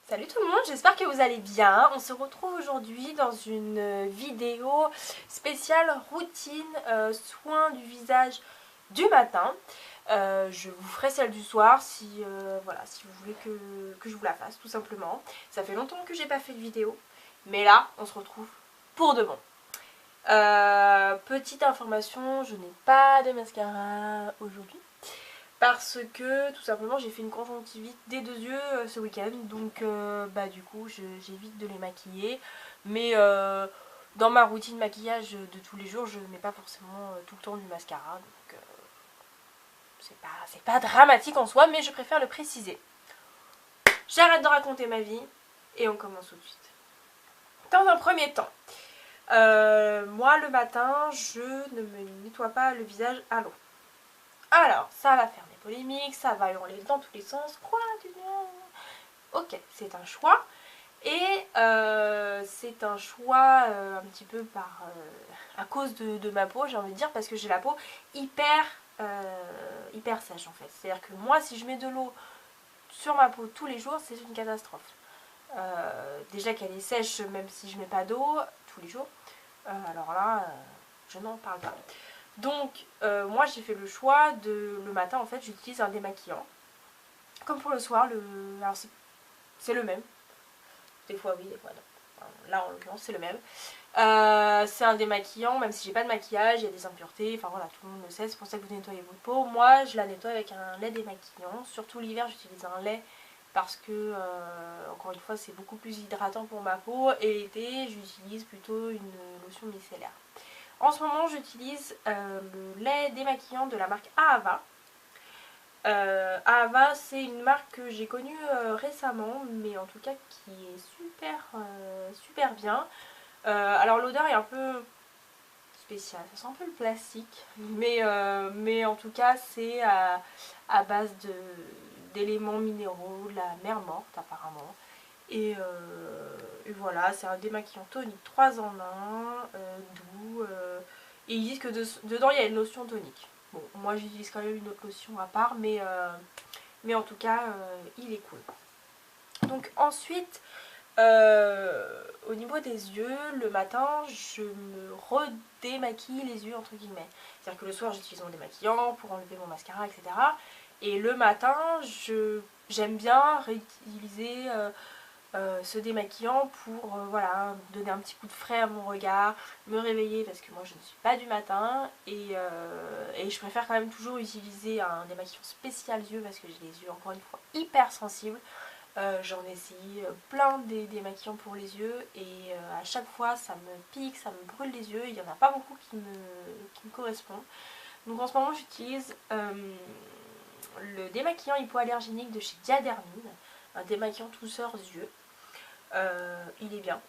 Salut tout le monde, j'espère que vous allez bien. On se retrouve aujourd'hui dans une vidéo spéciale routine soin du visage du matin. Je vous ferai celle du soir si, voilà, si vous voulez que je vous la fasse tout simplement. Ça fait longtemps que j'ai pas fait de vidéo, mais là on se retrouve pour de bon. Petite information, je n'ai pas de mascara aujourd'hui. Parce que tout simplement j'ai fait une conjonctivite des deux yeux ce week-end. Donc bah du coup j'évite de les maquiller. Mais dans ma routine maquillage de tous les jours je ne mets pas forcément tout le temps du mascara. Donc c'est pas dramatique en soi, mais je préfère le préciser. J'arrête de raconter ma vie et on commence tout de suite. Dans un premier temps, moi le matin je ne me nettoie pas le visage à l'eau. Alors, ça va faire des polémiques, ça va hurler dans tous les sens. Quoi tu dis? Ok, c'est un choix. Et c'est un choix un petit peu à cause de ma peau, j'ai envie de dire, parce que j'ai la peau hyper, hyper sèche en fait. C'est-à-dire que moi, si je mets de l'eau sur ma peau tous les jours, c'est une catastrophe. Déjà qu'elle est sèche, même si je mets pas d'eau tous les jours. Alors là, je n'en parle pas. Donc moi j'ai fait le choix de le matin en fait j'utilise un démaquillant. Comme pour le soir, alors c'est le même. Des fois oui, des fois non. Enfin, là en l'occurrence c'est le même. C'est un démaquillant, même si j'ai pas de maquillage, il y a des impuretés, enfin voilà, tout le monde le sait, c'est pour ça que vous nettoyez votre peau. Moi je la nettoie avec un lait démaquillant. Surtout l'hiver j'utilise un lait parce que encore une fois c'est beaucoup plus hydratant pour ma peau. Et l'été j'utilise plutôt une lotion micellaire. En ce moment, j'utilise le lait démaquillant de la marque Ahava. Ahava, c'est une marque que j'ai connue récemment, mais en tout cas qui est super, super bien. Alors l'odeur est un peu spéciale, ça sent un peu le plastique, mais en tout cas c'est à base d'éléments minéraux, de la mer morte apparemment. Et voilà, c'est un démaquillant tonique 3 en 1, doux. Et ils disent que dedans il y a une lotion tonique. Bon, moi j'utilise quand même une autre lotion à part, mais en tout cas il est cool. Donc ensuite, au niveau des yeux, le matin je me redémaquille les yeux entre guillemets. C'est-à-dire que le soir j'utilise mon démaquillant pour enlever mon mascara, etc. Et le matin, j'aime bien réutiliser ce démaquillant pour voilà, donner un petit coup de frais à mon regard, me réveiller parce que moi je ne suis pas du matin et je préfère quand même toujours utiliser un démaquillant spécial yeux parce que j'ai les yeux encore une fois hyper sensibles. J'en ai essayé plein des démaquillants pour les yeux et à chaque fois ça me pique, ça me brûle les yeux, il n'y en a pas beaucoup qui me correspondent. Donc en ce moment j'utilise le démaquillant hypoallergénique de chez Diadermine, un démaquillant douceur yeux. Il est bien.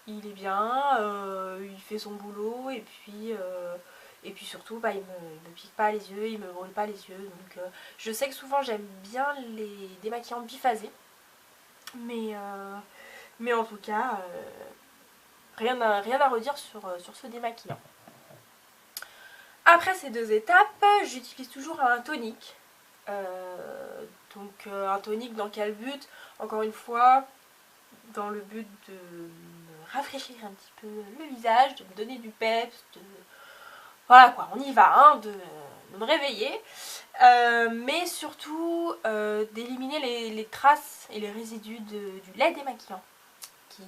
Il est bien, il fait son boulot et puis surtout bah, il me pique pas les yeux, il me brûle pas les yeux. Donc je sais que souvent j'aime bien les démaquillants biphasés, mais en tout cas rien à redire sur ce démaquillant. Après ces deux étapes, j'utilise toujours un tonique. Donc un tonique dans quel but? Encore une fois, dans le but de me rafraîchir un petit peu le visage, de me donner du peps, voilà quoi, on y va, hein, de me réveiller. Mais surtout d'éliminer les traces et les résidus du lait démaquillant qui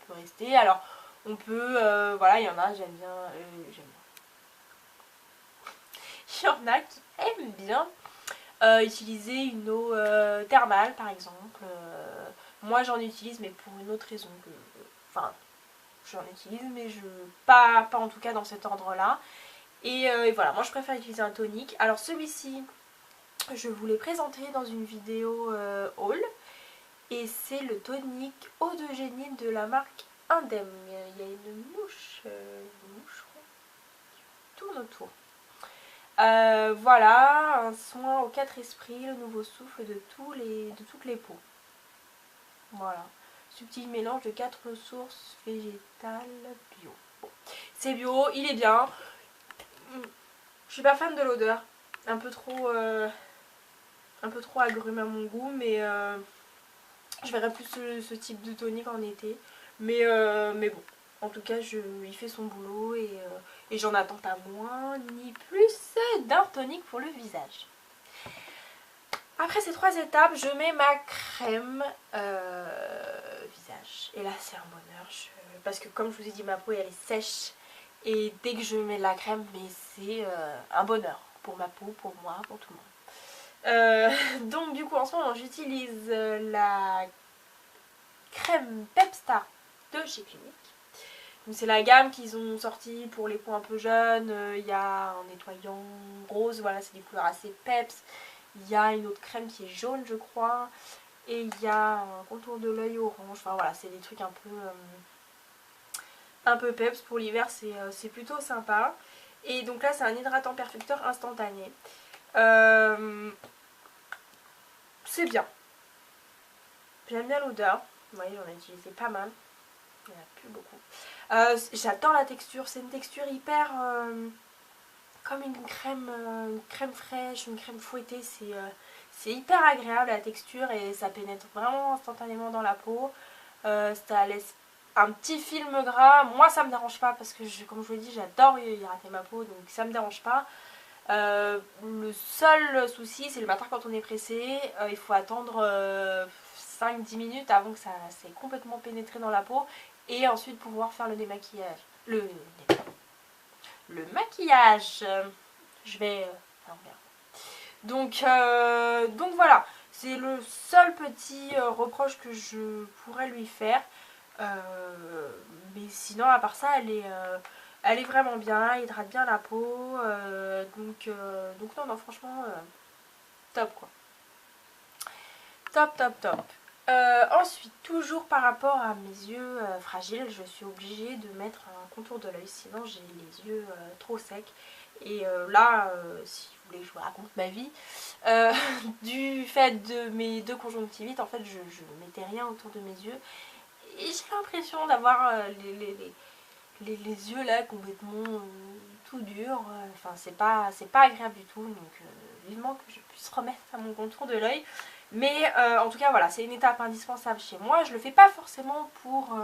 peut rester. Alors on peut, voilà, il y en a, j'aime bien, il y en a qui aiment bien utiliser une eau thermale par exemple. Moi j'en utilise mais pour une autre raison que. Enfin, j'en utilise mais pas en tout cas dans cet ordre là. Et voilà, moi je préfère utiliser un tonique. Alors celui-ci, je vous l'ai présenté dans une vidéo haul. Et c'est le tonique eau de génie de la marque Indem. Il y a une mouche qui tourne autour. Voilà, un soin aux 4 esprits, le nouveau souffle de toutes les peaux. Voilà. Subtil mélange de 4 sources végétales bio. Bon. C'est bio, il est bien. Je suis pas fan de l'odeur. Un peu trop agrume à mon goût, mais Je verrai plus ce type de tonique en été. Mais bon, en tout cas, il fait son boulot et j'en attends pas moins ni plus d'un tonique pour le visage. Après ces 3 étapes, je mets ma crème visage. Et là, c'est un bonheur. Parce que comme je vous ai dit, ma peau, elle est sèche. Et dès que je mets de la crème, mais c'est un bonheur. Pour ma peau, pour moi, pour tout le monde. Donc du coup, en ce moment, j'utilise la crème Pepstar de chez Clinique. C'est la gamme qu'ils ont sorti pour les peaux un peu jeunes. Il y a un nettoyant rose, voilà, c'est des couleurs assez peps. Il y a une autre crème qui est jaune, je crois. Et il y a un contour de l'œil orange. Enfin voilà, c'est des trucs un peu peps. Pour l'hiver, c'est plutôt sympa. Et donc là, c'est un hydratant perfecteur instantané. C'est bien. J'aime bien l'odeur. Vous voyez, j'en ai utilisé pas mal. Il n'y en a plus beaucoup. J'adore la texture. C'est une texture hyper... comme une crème fraîche, une crème fouettée. C'est hyper agréable la texture et ça pénètre vraiment instantanément dans la peau. Ça laisse un petit film gras. Moi, ça me dérange pas parce que, comme je vous l'ai dit, j'adore hydrater ma peau. Donc ça me dérange pas. Le seul souci, c'est le matin quand on est pressé. Il faut attendre 5-10 minutes avant que ça s'est complètement pénétré dans la peau. Et ensuite pouvoir faire le démaquillage. Le maquillage. Je vais... donc voilà. C'est le seul petit reproche que je pourrais lui faire. Mais sinon, à part ça, elle est vraiment bien. Elle hydrate bien la peau. Donc non, franchement, top quoi. Top, top, top. Ensuite, toujours par rapport à mes yeux fragiles, je suis obligée de mettre un contour de l'œil, sinon j'ai les yeux trop secs. Et là, si vous voulez que je vous raconte ma vie, du fait de mes 2 conjonctivites, en fait, je ne mettais rien autour de mes yeux. Et j'ai l'impression d'avoir les yeux là complètement tout durs. Enfin, c'est pas agréable du tout. Donc, vivement que je puisse remettre à mon contour de l'œil. Mais en tout cas, voilà, c'est une étape indispensable chez moi. Je le fais pas forcément pour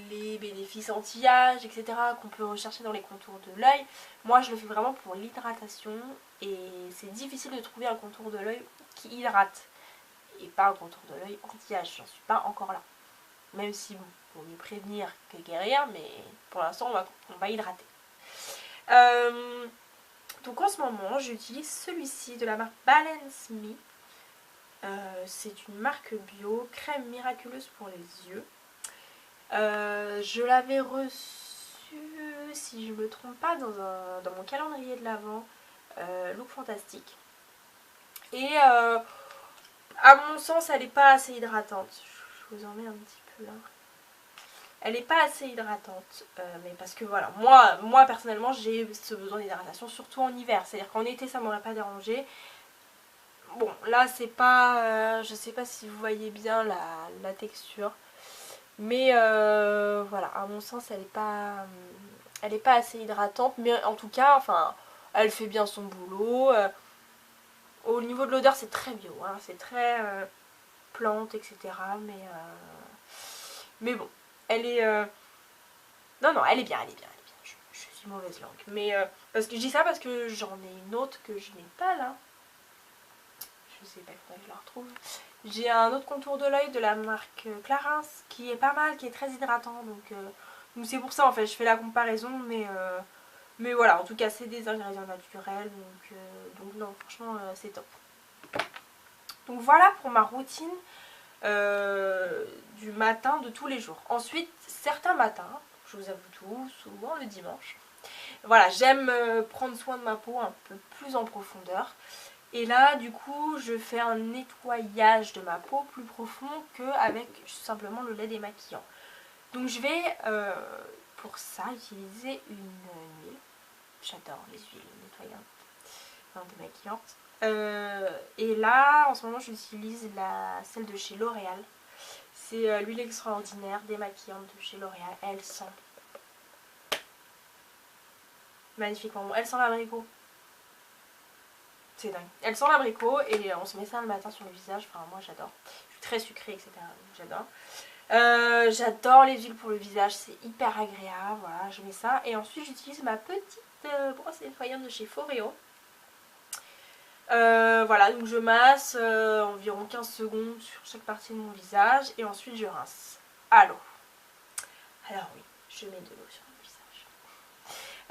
les bénéfices anti-âge, etc. qu'on peut rechercher dans les contours de l'œil. Moi, je le fais vraiment pour l'hydratation. Et c'est difficile de trouver un contour de l'œil qui hydrate. Et pas un contour de l'œil anti-âge. J'en suis pas encore là. Même si, bon, pour mieux prévenir que guérir, mais pour l'instant, on va hydrater. Donc en ce moment, j'utilise celui-ci de la marque Balance Me. C'est une marque bio, crème miraculeuse pour les yeux. Je l'avais reçu, si je ne me trompe pas, dans mon calendrier de l'Avent, Look Fantastique. Et à mon sens, elle n'est pas assez hydratante. Je vous en mets un petit peu là. Elle n'est pas assez hydratante, mais parce que voilà, moi personnellement j'ai ce besoin d'hydratation, surtout en hiver. C'est-à-dire qu'en été ça m'aurait pas dérangé. Bon, là c'est pas, je sais pas si vous voyez bien la texture, mais voilà, à mon sens elle est pas assez hydratante, mais en tout cas, enfin, elle fait bien son boulot. Au niveau de l'odeur c'est très bio, hein, c'est très plante, etc. Mais bon. Elle est... Non, elle est bien, elle est bien. Je suis mauvaise langue. Mais parce que je dis ça parce que j'en ai une autre que je n'ai pas là. Je sais pas, il faudrait que je la retrouve. J'ai un autre contour de l'œil de la marque Clarins qui est pas mal, qui est très hydratant. Donc c'est pour ça en fait, je fais la comparaison. Mais voilà, en tout cas c'est des ingrédients naturels. Donc non, franchement c'est top. Donc voilà pour ma routine du matin de tous les jours. Ensuite, certains matins, je vous avoue tout, souvent le dimanche, voilà, j'aime prendre soin de ma peau un peu plus en profondeur. Et là, du coup, je fais un nettoyage de ma peau plus profond qu'avec simplement le lait démaquillant. Donc je vais, pour ça, utiliser une huile. J'adore les huiles nettoyantes, enfin démaquillantes. Et là, en ce moment, j'utilise celle de chez L'Oréal. C'est l'huile extraordinaire démaquillante de chez L'Oréal. Elle sent magnifiquement bon. Elle sent l'abricot. C'est dingue. Elle sent l'abricot et on se met ça le matin sur le visage. Enfin, moi j'adore. Je suis très sucrée, etc. J'adore. J'adore les huiles pour le visage, c'est hyper agréable. Voilà, je mets ça. Et ensuite, j'utilise ma petite brosse nettoyante de chez Foreo. Voilà, donc je masse environ 15 secondes sur chaque partie de mon visage. Et ensuite, je rince à l'eau. Alors, oui, je mets de l'eau sur mon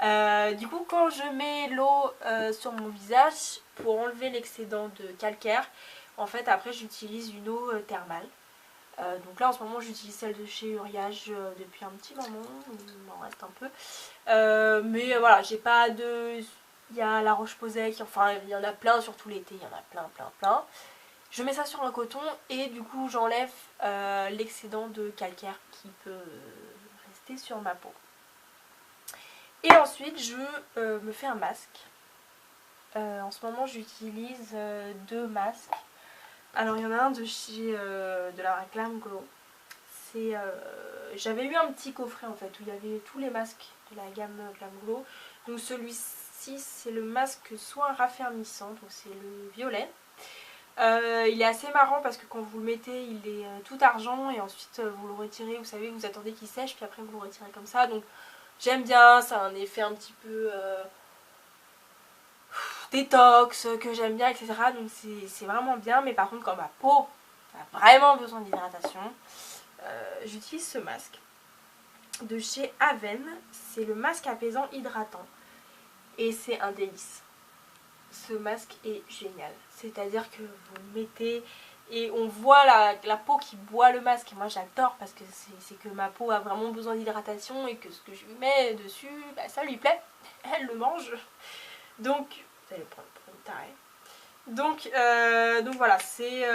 visage. Du coup, quand je mets l'eau sur mon visage, pour enlever l'excédent de calcaire, en fait, après, j'utilise une eau thermale. Donc là en ce moment j'utilise celle de chez Uriage depuis un petit moment, il m'en reste un peu. Mais voilà, j'ai pas de... Il y a la Roche-Posay, enfin il y en a plein, surtout l'été, il y en a plein. Je mets ça sur un coton et du coup j'enlève l'excédent de calcaire qui peut rester sur ma peau. Et ensuite je me fais un masque. En ce moment j'utilise 2 masques. Alors il y en a un de chez de la marque Glam Glow. J'avais eu un petit coffret en fait où il y avait tous les masques de la gamme Glam Glow. Donc celui-ci c'est le masque soin raffermissant, donc c'est le violet. Il est assez marrant parce que quand vous le mettez il est tout argent et ensuite vous le retirez, vous savez, vous attendez qu'il sèche puis après vous le retirez comme ça. Donc j'aime bien, ça a un effet un petit peu détox que j'aime bien, etc. Donc c'est vraiment bien, mais par contre quand ma peau a vraiment besoin d'hydratation, j'utilise ce masque de chez Aven. C'est le masque apaisant hydratant et c'est un délice. Ce masque est génial, c'est à dire que vous le mettez et on voit la peau qui boit le masque et moi j'adore parce que c'est que ma peau a vraiment besoin d'hydratation et que ce que je lui mets dessus, bah, ça lui plaît, elle le mange. Donc vous allez le prendre pour une tarée. Donc voilà, c'est...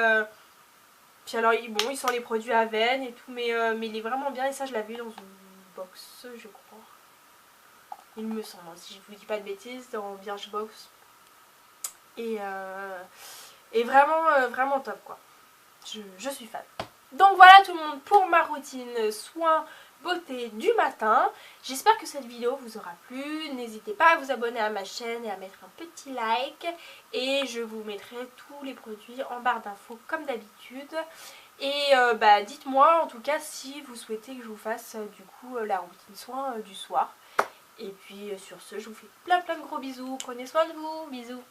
Puis alors, bon, ils sont les produits Aven et tout, mais il est vraiment bien. Et ça, je l'avais vu dans une box, je crois. Il me semble, si je vous dis pas de bêtises, dans Birchbox. Et vraiment top, quoi. Je suis fan. Donc voilà tout le monde pour ma routine soins beauté du matin. J'espère que cette vidéo vous aura plu. N'hésitez pas à vous abonner à ma chaîne et à mettre un petit like. Et je vous mettrai tous les produits en barre d'infos comme d'habitude. Et dites-moi en tout cas si vous souhaitez que je vous fasse du coup la routine soins du soir. Et puis sur ce, je vous fais plein de gros bisous. Prenez soin de vous. Bisous.